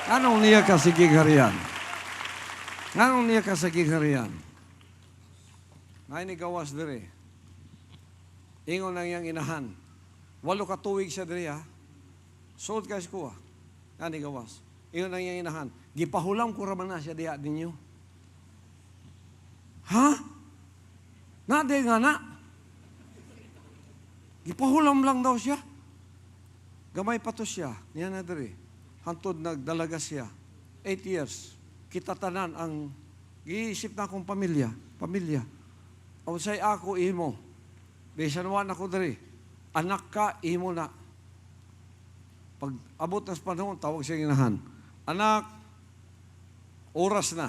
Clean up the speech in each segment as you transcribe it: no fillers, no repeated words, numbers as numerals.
Anong niya ka sa gigharian? Anong niya ka sa gigharian? Ngay ni gawas dire. Ingon ang iyang inahan. 8 ka tuig siya dire ha. Sold ka ko ha. Ngay ni gawas. Ingon ang iyang inahan. Gipahulam ko raman na siya diha ninyo. Ha? Nade nga na. Gipahulam lang daw siya. Gamay pa to siya. Niya na dire. Hantod nagdalaga siya. 8 years. Kita tanan ang giisip na akong pamilya. O say ako imo. Bisan wan ako diri. Anak ka, imo na. Pag abot ng panahon, tawag siya inahan. Anak, oras na.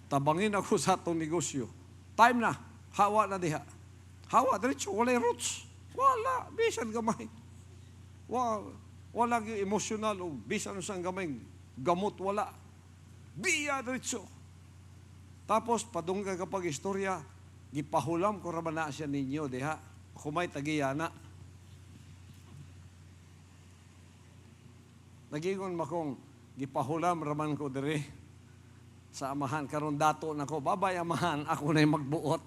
Tabangin ako sa atong negosyo. Time na. Hawa na diha. Hawa, diretso, wala roots. Wala, bisan gamay. Wala emosyonal o bisan usang gamay gamot, wala. Biya diretso. Tapos, padungga kapag istorya, gipahulam ko raman na siya ninyo, diha. Kumay tagiyana. Nagingon makong, gipahulam raman ko dire sa amahan. Karon dato na ko, babay amahan, ako na magbuot.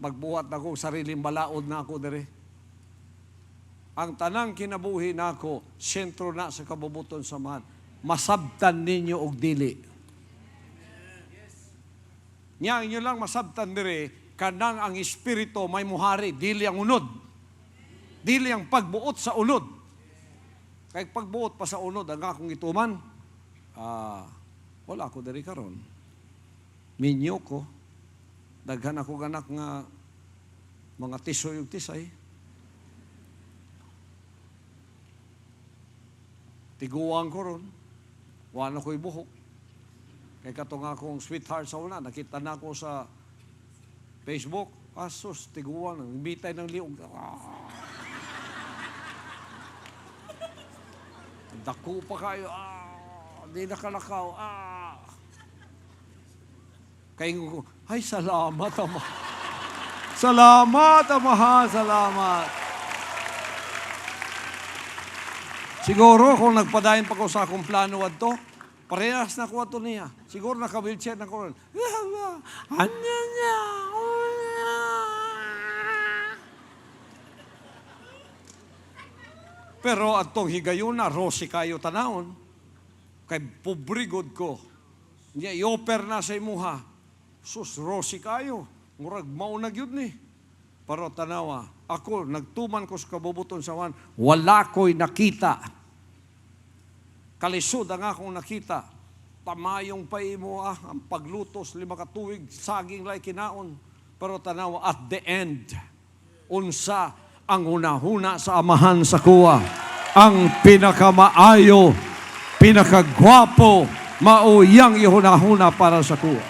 Magbuhat na ko, sariling balaod na ako dire. Ang tanang kinabuhi na ako, sentro na sa kabubuton samahan. Masabtan ninyo og dili. Nya inyo lang masabtan dire, kanang ang espiritu may muhari, dili ang unod. Dili ang pagbuot sa unod. Kaya pagbuot pa sa unod, ang akong ituman, wala ako dire karon. Minyo ko, daghan ako ganak nga mga tisoy ug tisay. Tiguang ko ron. Wala ko'y buhok. Kaya katong akong sweetheart sa una, nakita na ako sa Facebook. Asos, tiguang. Bitay ng liog. Dako pa kayo. Di nakalakaw. Kaya ko, ay salamat ama. Salamat ama, salamat. Siguro kung nagpadayon pa ko sa akong plano adto, parehas na ko ato niya. Siguro naka-wheelchair na ko ron. Pero atong higayon na, Rosi kayo tanawon, kay pobrigod ko. Niya, i-offer na sa imuha. Sus, Rosi kayo. Murag maunag yun ni. Pero tanawa, ako, nagtuman ko sa kabubuton sa wan, wala ko'y nakita. Kalisod ang akong nakita. Tamayong pa imo ang paglutos, 5 ka tuig, saging lay kinaon. Pero tanawa, at the end, unsa ang hunahuna sa amahan sa kuwa. Ang pinakamaayo, pinakagwapo, mauyang ihunahuna para sa kuwa.